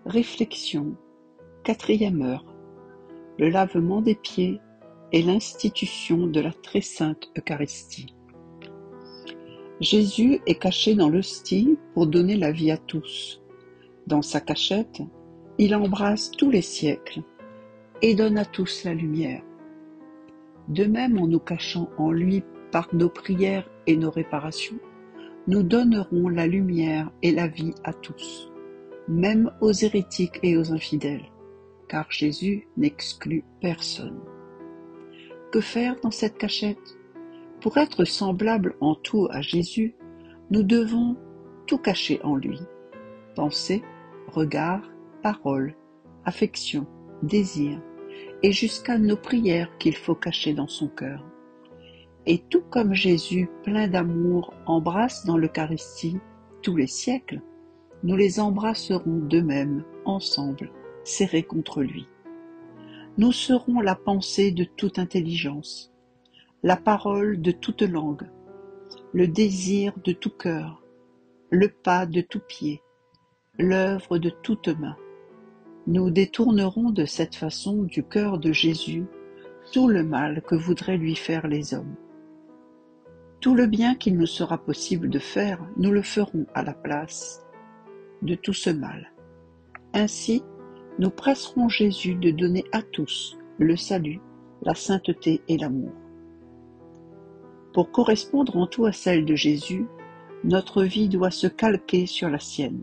Réflexion. 4e heure. Le lavement des pieds et l'institution de la très sainte Eucharistie. Jésus est caché dans l'hostie pour donner la vie à tous. Dans sa cachette, il embrasse tous les siècles et donne à tous la lumière. De même, en nous cachant en lui par nos prières et nos réparations, nous donnerons la lumière et la vie à tous, même aux hérétiques et aux infidèles, car Jésus n'exclut personne. Que faire dans cette cachette? Pour être semblable en tout à Jésus, nous devons tout cacher en lui. Pensée, regard, parole, affection, désir, et jusqu'à nos prières qu'il faut cacher dans son cœur. Et tout comme Jésus, plein d'amour, embrasse dans l'Eucharistie tous les siècles, nous les embrasserons d'eux-mêmes, ensemble, serrés contre lui. Nous serons la pensée de toute intelligence, la parole de toute langue, le désir de tout cœur, le pas de tout pied, l'œuvre de toute main. Nous détournerons de cette façon du cœur de Jésus tout le mal que voudraient lui faire les hommes. Tout le bien qu'il nous sera possible de faire, nous le ferons à la place de tout ce mal. Ainsi, nous presserons Jésus de donner à tous le salut, la sainteté et l'amour. Pour correspondre en tout à celle de Jésus, notre vie doit se calquer sur la sienne.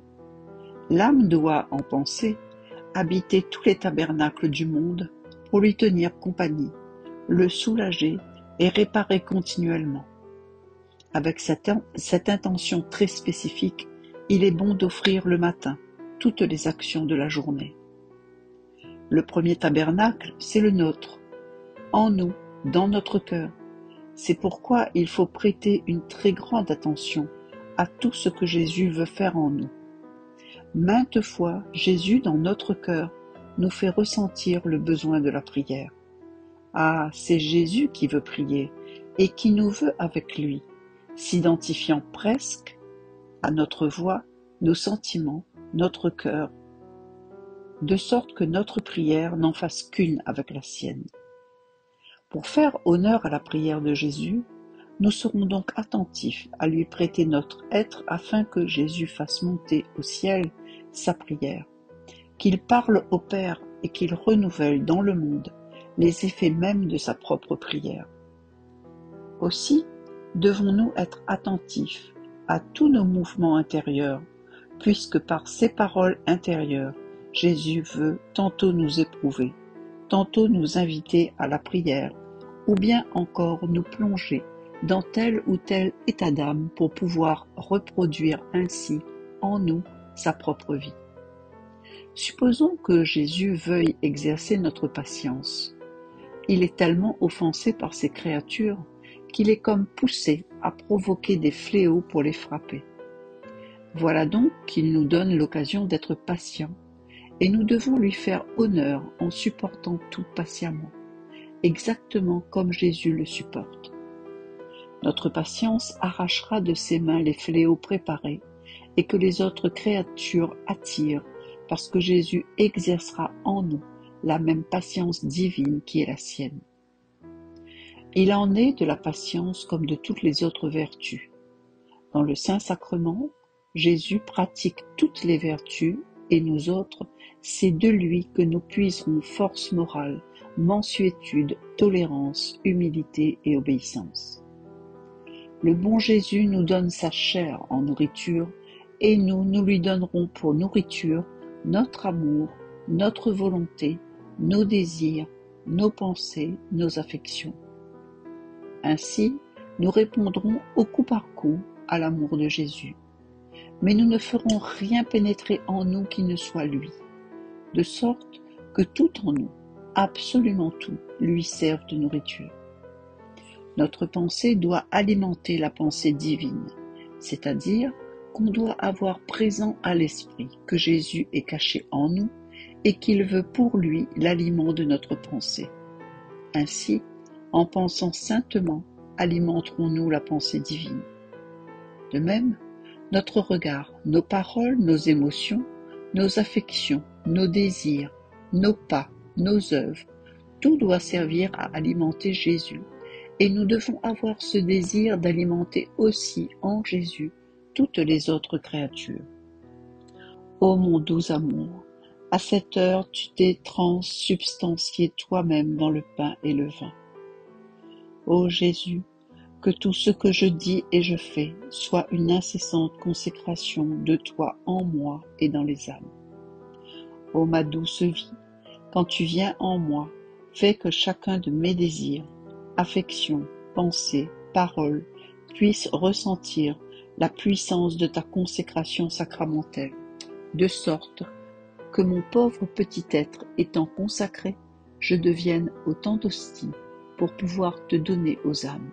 L'âme doit, en pensée, habiter tous les tabernacles du monde pour lui tenir compagnie, le soulager et réparer continuellement. Avec cette intention très spécifique, il est bon d'offrir le matin toutes les actions de la journée. Le premier tabernacle, c'est le nôtre, en nous, dans notre cœur. C'est pourquoi il faut prêter une très grande attention à tout ce que Jésus veut faire en nous. Maintes fois, Jésus, dans notre cœur, nous fait ressentir le besoin de la prière. Ah, c'est Jésus qui veut prier et qui nous veut avec lui, s'identifiant presque à notre voix, nos sentiments, notre cœur, de sorte que notre prière n'en fasse qu'une avec la sienne. Pour faire honneur à la prière de Jésus, nous serons donc attentifs à lui prêter notre être afin que Jésus fasse monter au ciel sa prière, qu'il parle au Père et qu'il renouvelle dans le monde les effets mêmes de sa propre prière. Aussi, devons-nous être attentifs à tous nos mouvements intérieurs, puisque par ses paroles intérieures, Jésus veut tantôt nous éprouver, tantôt nous inviter à la prière, ou bien encore nous plonger dans tel ou tel état d'âme pour pouvoir reproduire ainsi en nous sa propre vie. Supposons que Jésus veuille exercer notre patience. Il est tellement offensé par ses créatures qu'il est comme poussé à provoquer des fléaux pour les frapper. Voilà donc qu'il nous donne l'occasion d'être patients, et nous devons lui faire honneur en supportant tout patiemment, exactement comme Jésus le supporte. Notre patience arrachera de ses mains les fléaux préparés et que les autres créatures attirent, parce que Jésus exercera en nous la même patience divine qui est la sienne. Il en est de la patience comme de toutes les autres vertus. Dans le Saint-Sacrement, Jésus pratique toutes les vertus et nous autres, c'est de lui que nous puiserons force morale, mansuétude, tolérance, humilité et obéissance. Le bon Jésus nous donne sa chair en nourriture et nous lui donnerons pour nourriture notre amour, notre volonté, nos désirs, nos pensées, nos affections. Ainsi, nous répondrons au coup par coup à l'amour de Jésus. Mais nous ne ferons rien pénétrer en nous qui ne soit lui, de sorte que tout en nous, absolument tout, lui serve de nourriture. Notre pensée doit alimenter la pensée divine, c'est-à-dire qu'on doit avoir présent à l'esprit que Jésus est caché en nous et qu'il veut pour lui l'aliment de notre pensée. Ainsi, en pensant saintement, alimenterons-nous la pensée divine. De même, notre regard, nos paroles, nos émotions, nos affections nos désirs, nos pas, nos œuvres, tout doit servir à alimenter Jésus, et nous devons avoir ce désir d'alimenter aussi en Jésus toutes les autres créatures. Ô mon doux amour, à cette heure tu t'es transsubstantié toi-même dans le pain et le vin. Ô Jésus, que tout ce que je dis et je fais soit une incessante consécration de toi en moi et dans les âmes. Ô ma douce vie, quand tu viens en moi, fais que chacun de mes désirs, affections, pensées, paroles puisse ressentir la puissance de ta consécration sacramentelle, de sorte que mon pauvre petit être étant consacré, je devienne autant d'hosties pour pouvoir te donner aux âmes.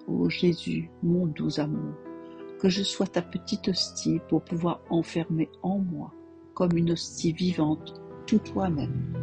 Ô Jésus, mon doux amour, que je sois ta petite hostie pour pouvoir enfermer en moi, comme une hostie vivante, tout toi-même.